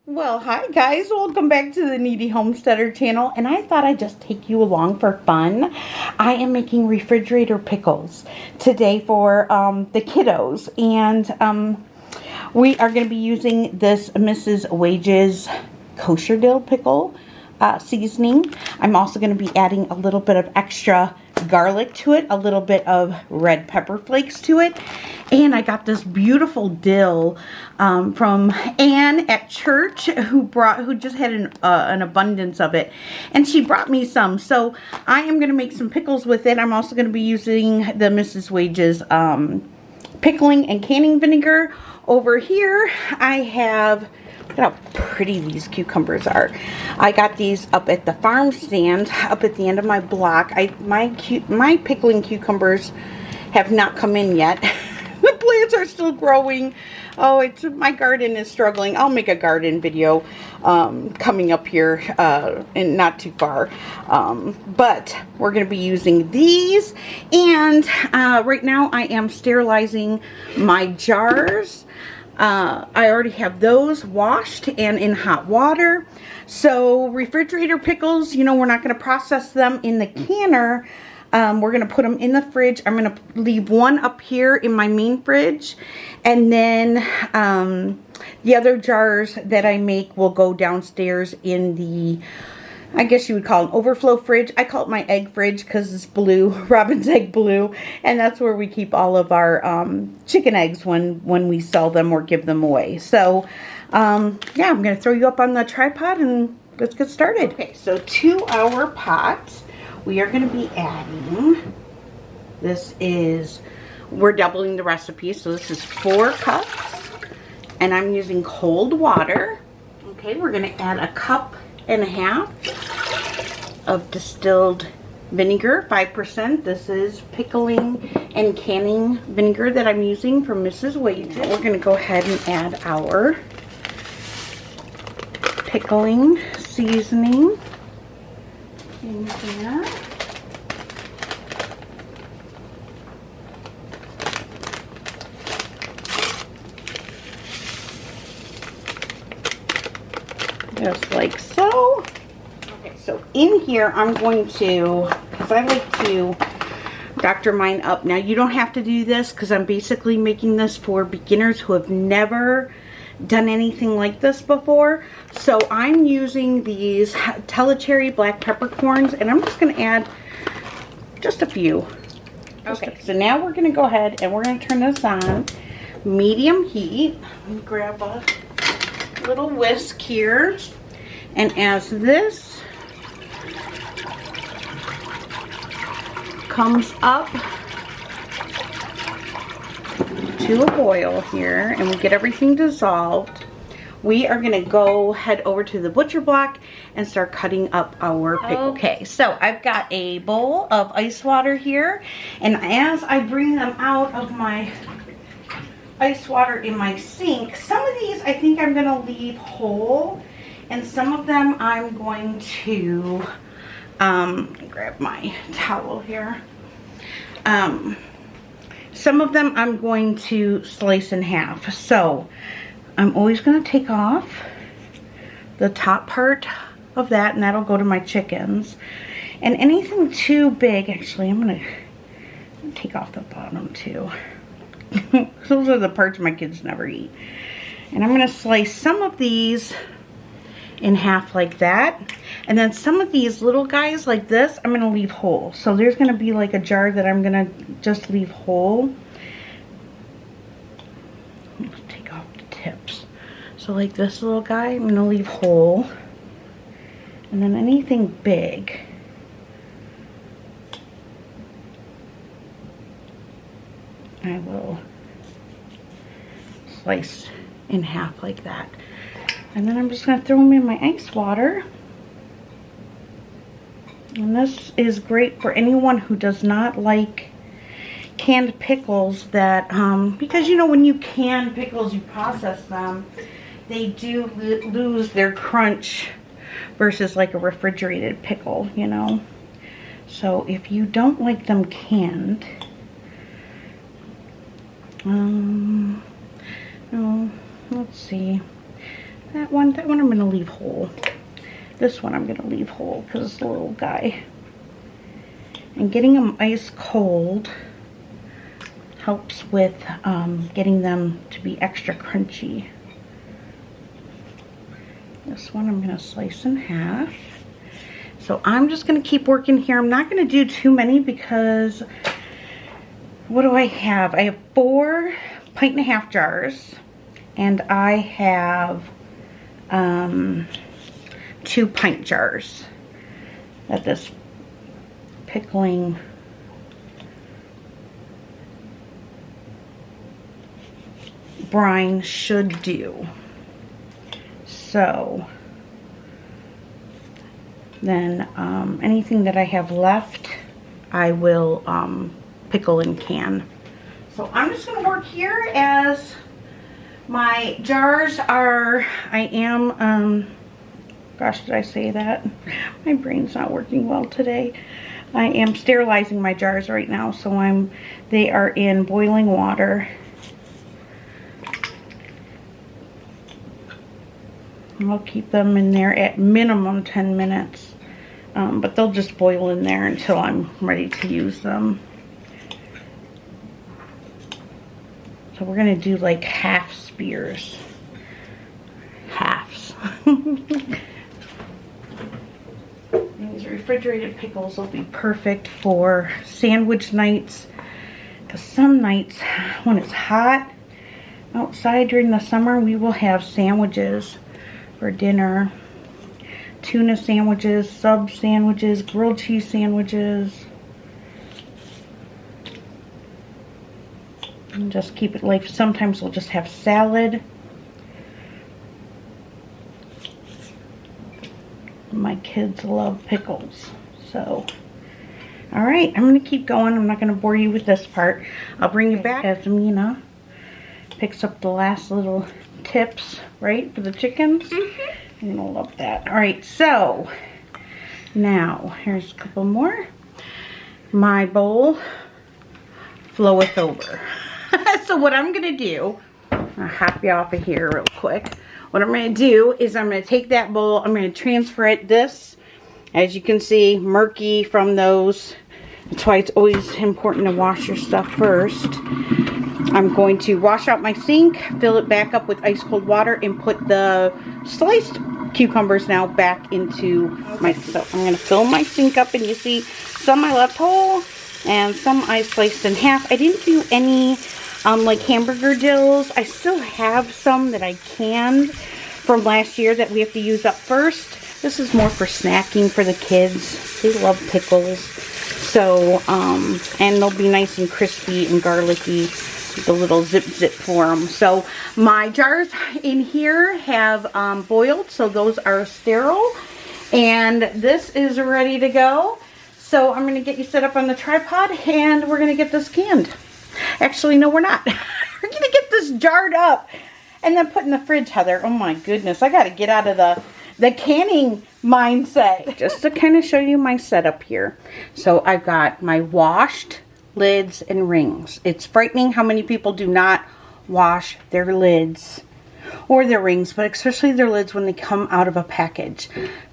Well, hi guys, welcome back to the Kneady Homesteader channel, and I thought I'd just take you along for fun. I am making refrigerator pickles today for the kiddos, and we are going to be using this Mrs. Wage's kosher dill pickle seasoning. I'm also going to be adding a little bit of extra garlic to it, a little bit of red pepper flakes to it, and I got this beautiful dill from Anne at church who just had an abundance of it, and she brought me some. So I am going to make some pickles with it. I'm also going to be using the Mrs. Wage's pickling and canning vinegar. Over here I have, look at how pretty these cucumbers are. I got these up at the farm stand up at the end of my block. My pickling cucumbers have not come in yet. The plants are still growing. Oh, my garden is struggling. I'll make a garden video coming up here and not too far. But we're going to be using these. And right now I am sterilizing my jars. I already have those washed and in hot water. So refrigerator pickles, you know, we're not going to process them in the canner. We're going to put them in the fridge. I'm going to leave one up here in my main fridge. And then the other jars that I make will go downstairs in the, I guess you would call it an overflow fridge. I call it my egg fridge because it's blue, Robin's egg blue. And that's where we keep all of our chicken eggs when we sell them or give them away. So, yeah, I'm going to throw you up on the tripod and let's get started. Okay, so to our pot, we are going to be adding, we're doubling the recipe. So this is 4 cups. And I'm using cold water. Okay, we're going to add a cup and a half of distilled vinegar, 5%. This is pickling and canning vinegar that I'm using from Mrs. Wage's. We're going to go ahead and add our pickling seasoning in here. Just like so. Okay, so in here I'm going to, because I like to doctor mine up. Now you don't have to do this because I'm basically making this for beginners who have never done anything like this before. So I'm using these Telecherry black peppercorns, and I'm just going to add just a few. Okay, so now we're going to go ahead and we're going to turn this on medium heat. Let me grab a little whisk here, and as this comes up to a boil here and we get everything dissolved, we are going to go head over to the butcher block and start cutting up our pickle. Okay, so I've got a bowl of ice water here, and as I bring them out of my ice water in my sink, some of these I think I'm going to leave whole, and some of them I'm going to grab my towel here. Some of them I'm going to slice in half. So I'm always going to take off the top part of that, and that'll go to my chickens. And anything too big, actually I'm going to take off the bottom too. Those are the parts my kids never eat. And I'm going to slice some of these in half like that. And then some of these little guys like this, I'm going to leave whole. So there's going to be like a jar that I'm going to just leave whole. Let's take off the tips. So like this little guy, I'm going to leave whole. And then anything big, I will slice in half like that. And then I'm just going to throw them in my ice water. And this is great for anyone who does not like canned pickles, that because you know when you can pickles, you process them, they do lose their crunch versus like a refrigerated pickle, you know. So if you don't like them canned, no, let's see. That one I'm going to leave whole. This one I'm going to leave whole because it's a little guy. And getting them ice cold helps with getting them to be extra crunchy. This one I'm going to slice in half. So I'm just going to keep working here. I'm not going to do too many because what do I have? I have 4 1.5 jars, and I have 2 pint jars that this pickling brine should do. So then anything that I have left I will pickle and can. So I'm just going to work here as my jars are, gosh, did I say that? My brain's not working well today. I am sterilizing my jars right now, so they are in boiling water. I'll keep them in there at minimum 10 minutes, but they'll just boil in there until I'm ready to use them. So we're going to do like half spears. Halves. These refrigerated pickles will be perfect for sandwich nights. Because some nights when it's hot outside during the summer, we will have sandwiches for dinner. Tuna sandwiches, sub sandwiches, grilled cheese sandwiches. And just keep it like, sometimes we'll just have salad. My kids love pickles. So, alright, I'm going to keep going. I'm not going to bore you with this part. I'll bring you back as Mina picks up the last little tips, right, for the chickens. Mm-hmm. I'm going to love that. Alright, so now here's a couple more. My bowl floweth over. So what I'm going to do, I'll hop you off of here real quick. What I'm going to do is I'm going to take that bowl, I'm going to transfer it. This, as you can see, murky from those. That's why it's always important to wash your stuff first. I'm going to wash out my sink, fill it back up with ice cold water, and put the sliced cucumbers now back into my, so I'm going to fill my sink up, and you see some I left whole and some I sliced in half. I didn't do any like hamburger dills. I still have some that I canned from last year that we have to use up first. This is more for snacking for the kids. They love pickles. So, and they'll be nice and crispy and garlicky. The little zip for them. So my jars in here have boiled, so those are sterile. And this is ready to go. So I'm going to get you set up on the tripod, and we're going to get this canned. Actually, no, we're not. We're going to get this jarred up and then put in the fridge, Heather. Oh my goodness, I got to get out of the canning mindset. Just to kind of show you my setup here. So I've got my washed lids and rings. It's frightening how many people do not wash their lids or their rings, but especially their lids when they come out of a package.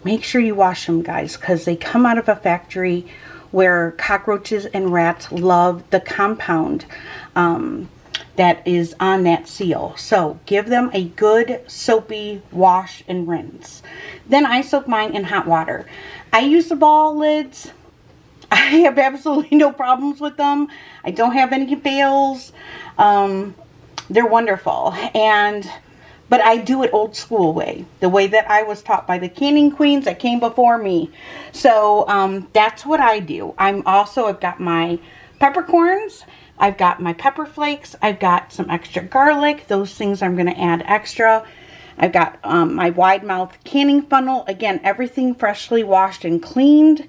Make sure you wash them, guys, because they come out of a factory where cockroaches and rats love the compound that is on that seal. So give them a good soapy wash and rinse. Then I soak mine in hot water. I use the ball lids. I have absolutely no problems with them. I don't have any fails. They're wonderful. But I do it old school way. The way that I was taught by the canning queens that came before me. So that's what I do. I've got my peppercorns. I've got my pepper flakes. I've got some extra garlic. Those things I'm going to add extra. I've got my wide mouth canning funnel. Again, everything freshly washed and cleaned.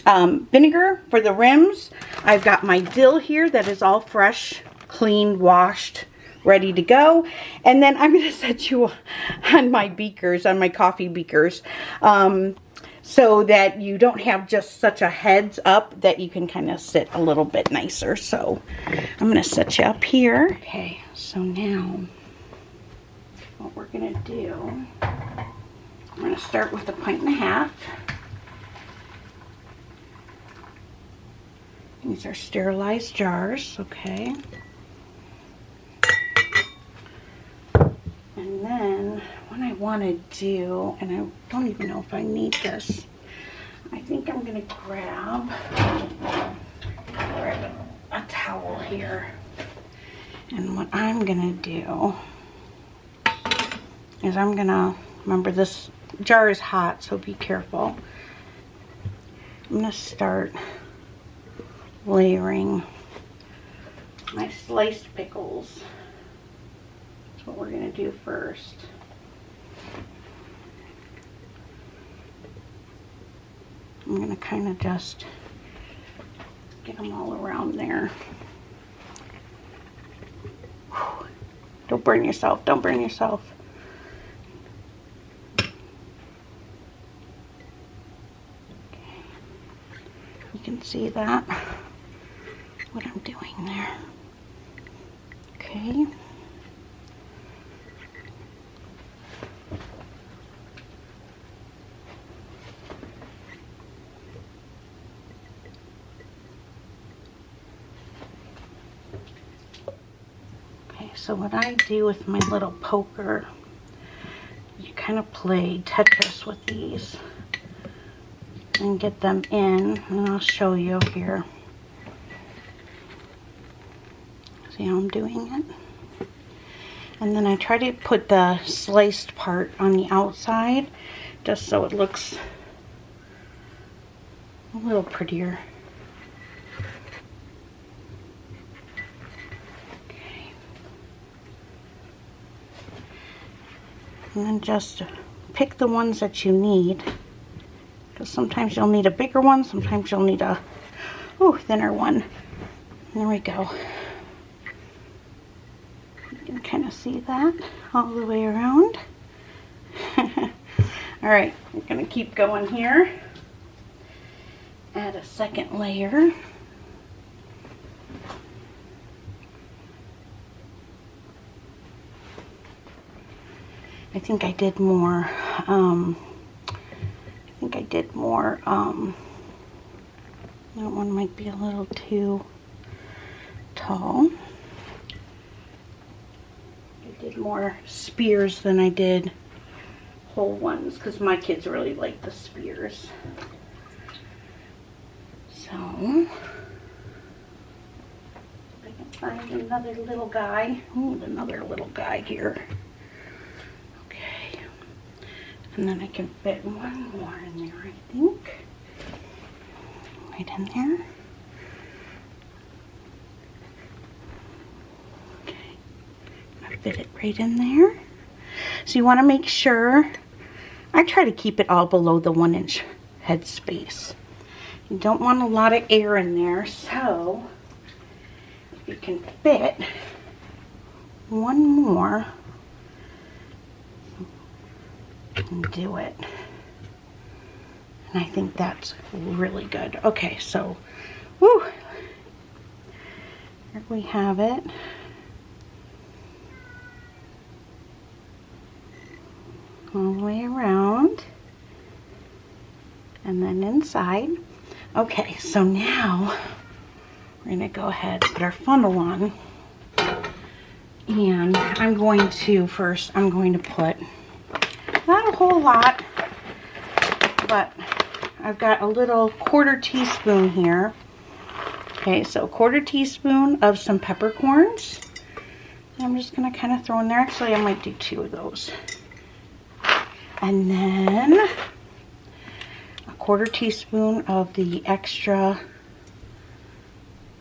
Vinegar for the rims. I've got my dill here that is all fresh, cleaned, washed, ready to go. And then I'm going to set you on my beakers, on my coffee beakers, so that you don't have just such a heads up, that you can kind of sit a little bit nicer. So I'm going to set you up here. Okay, so now what we're going to do, I'm going to start with 1.5 pints. These are sterilized jars, okay? And then what I want to do, and I don't even know if I need this, I think I'm going to grab a towel here. And what I'm going to do is I'm going to, remember this jar is hot, so be careful. I'm going to start layering my sliced pickles. That's what we're going to do first. I'm going to kind of just get them all around there. Whew. Don't burn yourself. Don't burn yourself. Okay. You can see that, what I'm doing there. Okay. So what I do with my little poker, you kind of play Tetris with these and get them in, and I'll show you here. See how I'm doing it? And then I try to put the sliced part on the outside just so it looks a little prettier. And then just pick the ones that you need, because sometimes you'll need a bigger one, sometimes you'll need a thinner one. There we go. You can kind of see that all the way around. Alright, I'm going to keep going here. Add a second layer. I think I did more, that one might be a little too tall. I did more spears than I did whole ones, because my kids really like the spears. So, if I can find another little guy. Ooh, another little guy here. And then I can fit one more in there, I think. Right in there. Okay. I fit it right in there. So you want to make sure, I try to keep it all below the 1-inch head space. You don't want a lot of air in there, so if you can fit one more, and do it. And I think that's really good. Okay, so, woo! Here we have it. All the way around. And then inside. Okay, so now we're going to go ahead and put our funnel on. And I'm going to put not a whole lot, but I've got a little 1/4 teaspoon here. Okay, so 1/4 teaspoon of some peppercorns. I'm just going to kind of throw in there. Actually, I might do 2 of those. And then a 1/4 teaspoon of the extra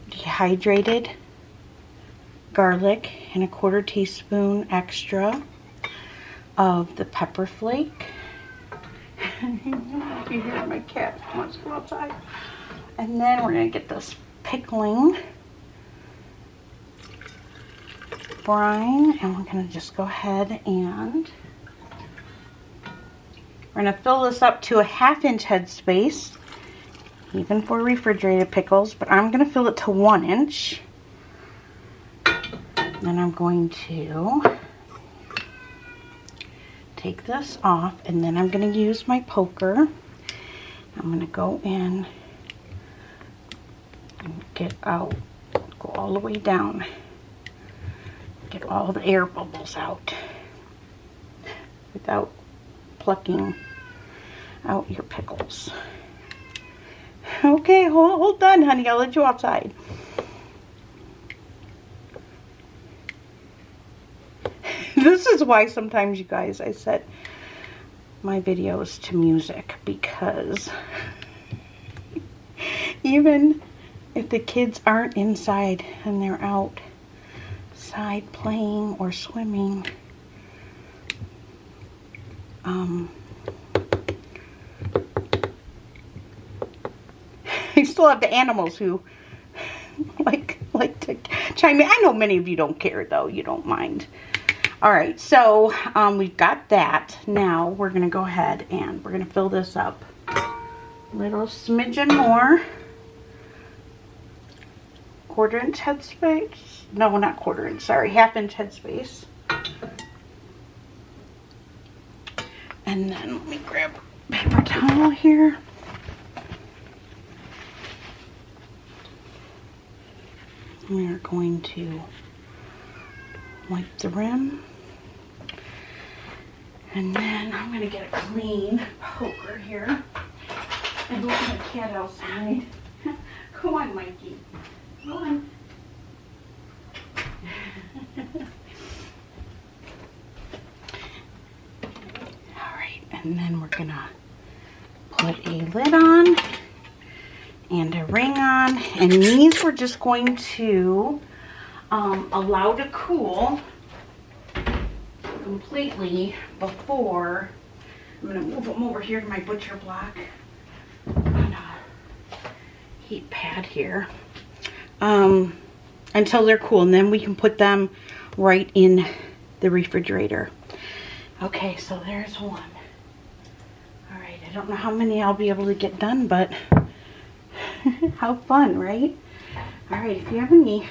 dehydrated garlic and a 1/4 teaspoon extra of the pepper flake. You hear my cat wants to go outside. And then we're going to get this pickling brine, and we're going to just go ahead and we're going to fill this up to a 1/2 inch head space, even for refrigerated pickles, but I'm going to fill it to 1 inch. Then I'm going to take this off, and then I'm going to use my poker. I'm going to go in and get out, go all the way down, get all the air bubbles out without plucking out your pickles. Okay, hold on, honey. I'll let you outside. This is why sometimes, you guys, I set my videos to music, because even if the kids aren't inside and they're outside playing or swimming, you still have the animals who like to chime in. I know many of you don't care, though. You don't mind. All right, so we've got that. Now we're gonna go ahead and we're gonna fill this up a little smidgen more. 1/4 inch headspace. No, not 1/4 inch. Sorry, 1/2 inch headspace. And then let me grab a paper towel here. We are going to wipe the rim. And then I'm going to get a clean poker here and let my cat outside. Come on, Mikey. Come on. Alright, and then we're going to put a lid on and a ring on. And these we're just going to allow to cool completely before I'm going to move them over here to my butcher block on a heat pad here until they're cool, and then we can put them right in the refrigerator. Okay, so there's one. All right, I don't know how many I'll be able to get done, but how fun, right? All right, if you have any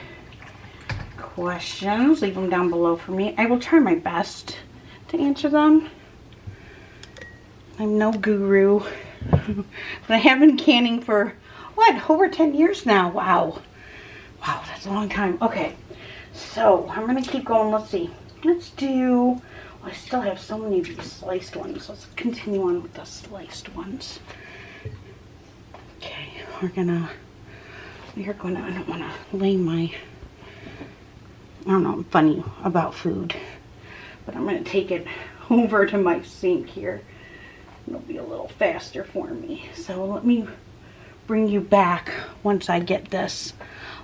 questions, leave them down below for me. I will try my best to answer them. I'm no guru, but I have been canning for, what, over 10 years now. Wow, that's a long time. Okay, so I'm gonna keep going. Let's see, let's do, well, I still have so many of these sliced ones. Let's continue on with the sliced ones. Okay, we are gonna, I don't want to lay my, I don't know, I'm funny about food, but I'm going to take it over to my sink here. It'll be a little faster for me. So let me bring you back once I get this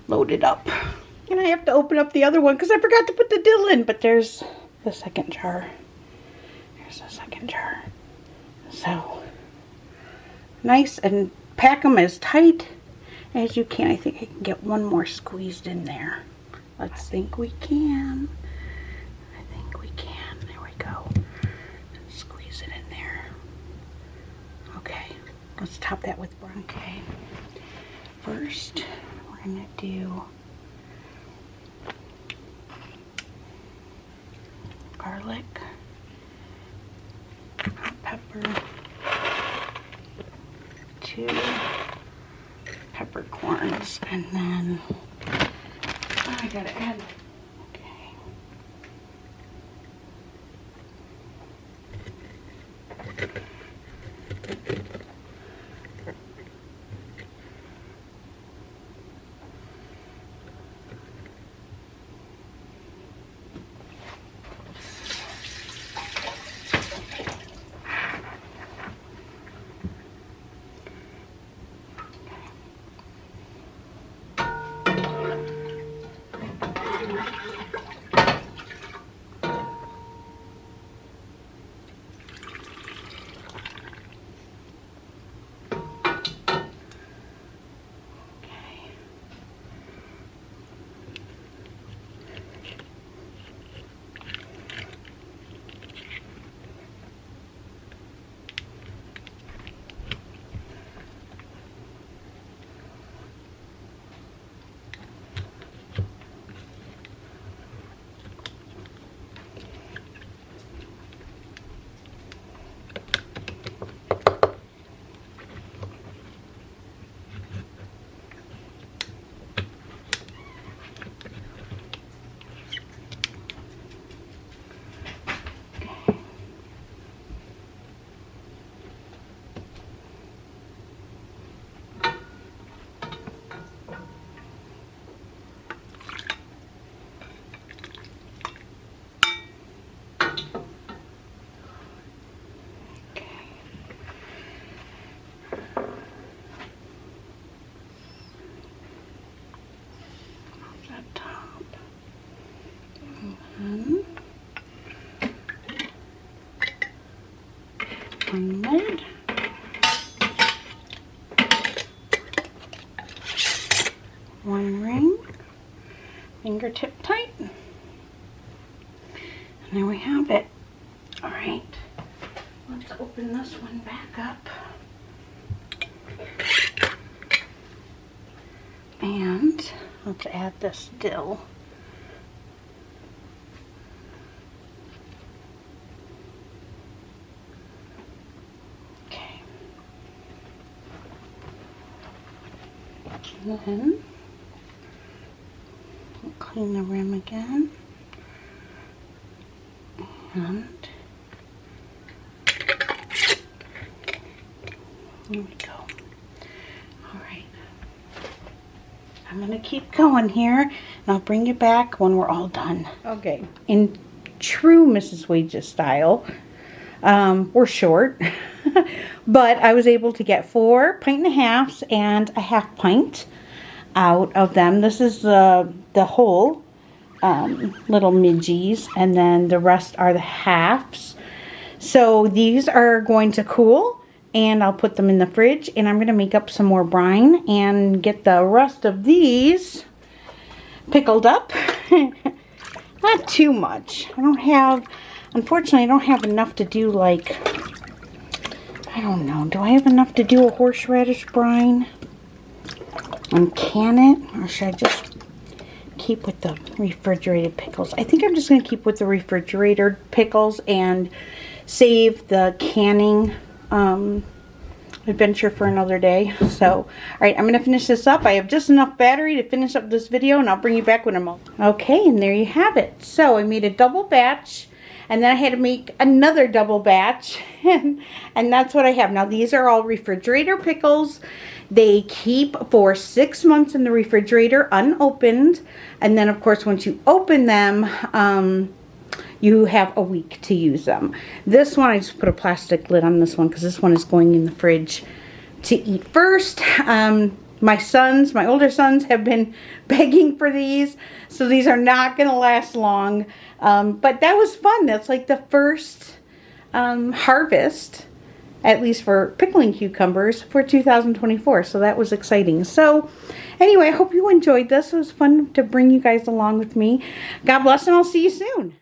loaded up. And I have to open up the other one because I forgot to put the dill in, but there's the second jar. There's the second jar. So nice, and pack them as tight as you can. I think I can get one more squeezed in there. Let's think we can. I think we can. There we go. Squeeze it in there. Okay, let's top that with brown. Okay, first we're gonna do garlic, pepper, 2 peppercorns, and then I gotta add, okay. on the mold. One ring, fingertip tight. And there we have it. All right, let's open this one back up. And let's add this dill. Okay. And then we'll clean the rim again. And there we go. All right. I'm going to keep going here, and I'll bring you back when we're all done. Okay. In true Mrs. Wages style, we're short, but I was able to get 4 1.5 and a 1/2 pint out of them. This is the whole little midgies, and then the rest are the halves. So these are going to cool, and I'll put them in the fridge, and I'm going to make up some more brine and get the rest of these pickled up. Not too much. Unfortunately, I don't have enough to do, like, I don't know. Do I have enough to do a horseradish brine and can it? Or should I just keep with the refrigerated pickles? I think I'm just going to keep with the refrigerated pickles and save the canning adventure for another day. So, all right, I'm going to finish this up. I have just enough battery to finish up this video, and I'll bring you back when I'm all. Okay, and there you have it. So I made a double batch, and then I had to make another double batch, and that's what I have. Now, these are all refrigerator pickles. They keep for 6 months in the refrigerator unopened, and then, of course, once you open them, you have a week to use them. This one, I just put a plastic lid on this one because this one is going in the fridge to eat first. My older sons have been begging for these, so these are not going to last long. But that was fun. That's like the first harvest, at least for pickling cucumbers, for 2024. So that was exciting. So anyway, I hope you enjoyed this. It was fun to bring you guys along with me. God bless, and I'll see you soon.